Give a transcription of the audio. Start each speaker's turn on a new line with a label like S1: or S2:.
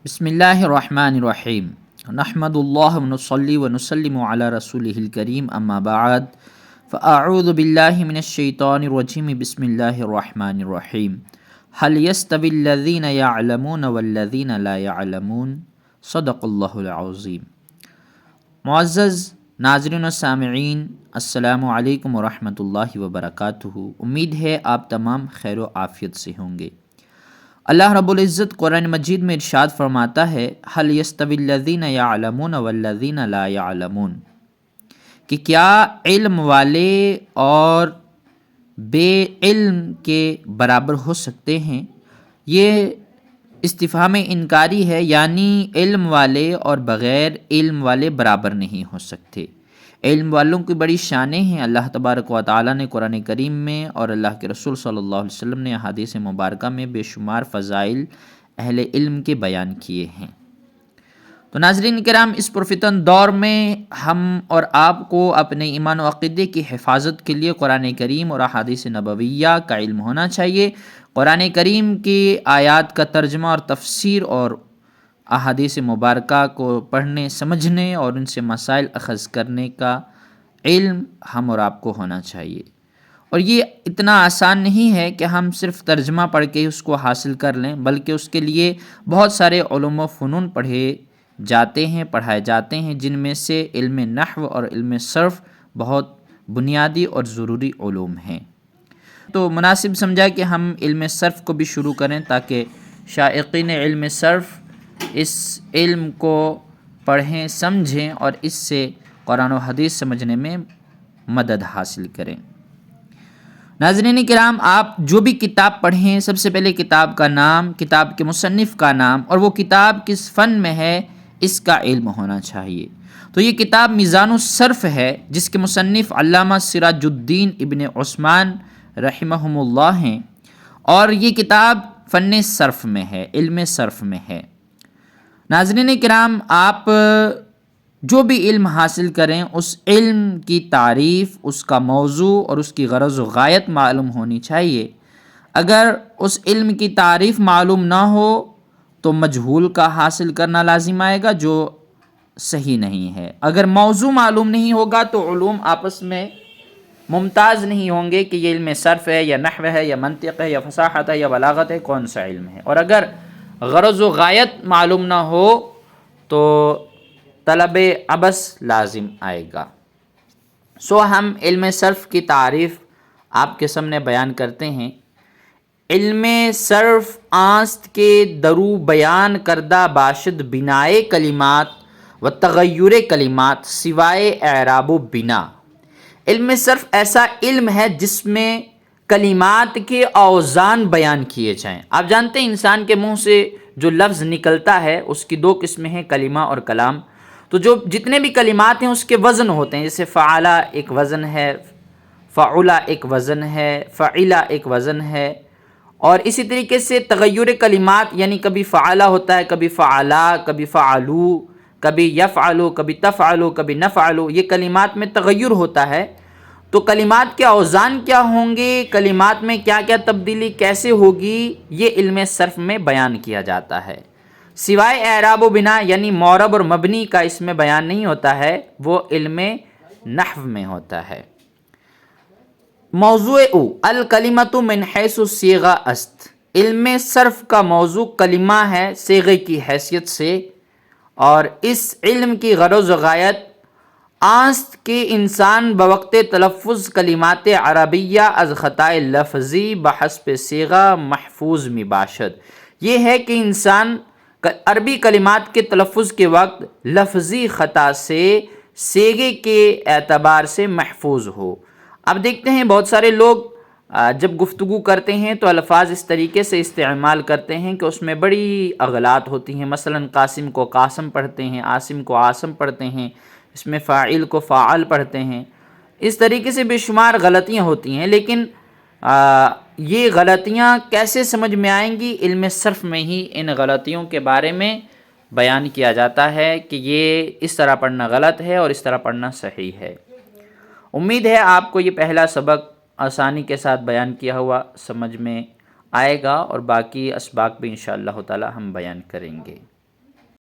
S1: بسم اللہ الرحمن الرحیم نحمد اللہ ونصلی ونسلم علی رسولہ الکریم اما بعد فاعوذ باللہ من الشیطان الرجیم بسم اللہ الرحمن الرحیم هل يستوي الذین یعلمون والذین لا یعلمون صدق اللہ العظیم۔ معزز ناظرین و سامعین، السلام علیکم ورحمۃ اللہ وبرکاتہ۔ امید ہے آپ تمام خیر و عافیت سے ہوں گے۔ اللہ رب العزت قرآن مجید میں ارشاد فرماتا ہے هل يستوي الذین یعلمون والذین لا یعلمون، کہ کیا علم والے اور بے علم کے برابر ہو سکتے ہیں؟ یہ استفہام انکاری ہے، یعنی علم والے اور بغیر علم والے برابر نہیں ہو سکتے۔ علم والوں کی بڑی شانیں ہیں، اللہ تبارک و تعالیٰ نے قرآن کریم میں اور اللہ کے رسول صلی اللہ علیہ وسلم نے احادیث مبارکہ میں بے شمار فضائل اہل علم کے بیان کیے ہیں۔ تو ناظرین کرام، اس پرفتن دور میں ہم اور آپ کو اپنے ایمان و عقیدے کی حفاظت کے لیے قرآن کریم اور احادیث نبویہ کا علم ہونا چاہیے۔ قرآن کریم کی آیات کا ترجمہ اور تفسیر اور احادیث مبارکہ کو پڑھنے، سمجھنے اور ان سے مسائل اخذ کرنے کا علم ہم اور آپ کو ہونا چاہیے۔ اور یہ اتنا آسان نہیں ہے کہ ہم صرف ترجمہ پڑھ کے اس کو حاصل کر لیں، بلکہ اس کے لیے بہت سارے علوم و فنون پڑھائے جاتے ہیں، جن میں سے علم نحو اور علم صرف بہت بنیادی اور ضروری علوم ہیں۔ تو مناسب سمجھا کہ ہم علم صرف کو بھی شروع کریں تاکہ شائقین علم صرف اس علم کو پڑھیں، سمجھیں اور اس سے قرآن و حدیث سمجھنے میں مدد حاصل کریں۔ ناظرین کرام، آپ جو بھی کتاب پڑھیں، سب سے پہلے کتاب کا نام، کتاب کے مصنف کا نام اور وہ کتاب کس فن میں ہے، اس کا علم ہونا چاہیے۔ تو یہ کتاب میزان الصرف ہے، جس کے مصنف علامہ سراج الدین ابن عثمان رحمہم اللہ ہیں، اور یہ کتاب فن صرف میں ہے، علم صرف میں ہے۔ ناظرین کرام، آپ جو بھی علم حاصل کریں، اس علم کی تعریف، اس کا موضوع اور اس کی غرض و غایت معلوم ہونی چاہیے۔ اگر اس علم کی تعریف معلوم نہ ہو تو مجہول کا حاصل کرنا لازم آئے گا، جو صحیح نہیں ہے۔ اگر موضوع معلوم نہیں ہوگا تو علوم آپس میں ممتاز نہیں ہوں گے کہ یہ علم صرف ہے یا نحو ہے یا منطق ہے یا فصاحت ہے یا بلاغت ہے، کون سا علم ہے۔ اور اگر غرض و غایت معلوم نہ ہو تو طلب عبث لازم آئے گا۔ ہم علم صرف کی تعریف آپ کے سامنے بیان کرتے ہیں۔ علم صرف آست کے درو بیان کردہ باشد بنائے کلمات و تغیر کلمات سوائے اعراب و بنا۔ علم صرف ایسا علم ہے جس میں کلمات کے اوزان بیان کیے جائیں۔ آپ جانتے ہیں انسان کے منہ سے جو لفظ نکلتا ہے اس کی دو قسمیں ہیں، کلمہ اور کلام۔ تو جو جتنے بھی کلمات ہیں اس کے وزن ہوتے ہیں، جیسے فعلا ایک وزن ہے، فعلا ایک وزن ہے، فعلا ایک وزن ہے، اور اسی طریقے سے تغیر کلمات، یعنی کبھی فعلا ہوتا ہے، کبھی فعلا، کبھی فعلو، کبھی یفعلو، کبھی تفعلو، کبھی نفعلو، یہ کلمات میں تغیر ہوتا ہے۔ تو کلمات کے اوزان کیا ہوں گے، کلمات میں کیا کیا تبدیلی کیسے ہوگی، یہ علم صرف میں بیان کیا جاتا ہے۔ سوائے اعراب و بنا، یعنی معرب اور مبنی کا اس میں بیان نہیں ہوتا ہے، وہ علم نحو میں ہوتا ہے۔ موضوع الکلمۃ من حیث الصیغہ است، علم صرف کا موضوع کلمہ ہے صیغے کی حیثیت سے، اور اس علم کی غرض و غایت آست کے انسان بوقت تلفظ کلمات عربیہ از خطائے لفظی بحسب صیغہ محفوظ می باشد، یہ ہے کہ انسان عربی کلمات کے تلفظ کے وقت لفظی خطا سے صیغے کے اعتبار سے محفوظ ہو۔ اب دیکھتے ہیں بہت سارے لوگ جب گفتگو کرتے ہیں تو الفاظ اس طریقے سے استعمال کرتے ہیں کہ اس میں بڑی اغلاط ہوتی ہیں۔ مثلا قاسم کو قاسم پڑھتے ہیں، عاصم کو عاصم پڑھتے ہیں، اس میں فاعل کو فاعل پڑھتے ہیں، اس طریقے سے بے شمار غلطیاں ہوتی ہیں۔ لیکن یہ غلطیاں کیسے سمجھ میں آئیں گی؟ علم صرف میں ہی ان غلطیوں کے بارے میں بیان کیا جاتا ہے کہ یہ اس طرح پڑھنا غلط ہے اور اس طرح پڑھنا صحیح ہے۔ امید ہے آپ کو یہ پہلا سبق آسانی کے ساتھ بیان کیا ہوا سمجھ میں آئے گا، اور باقی اسباق بھی انشاءاللہ تعالی ہم بیان کریں گے۔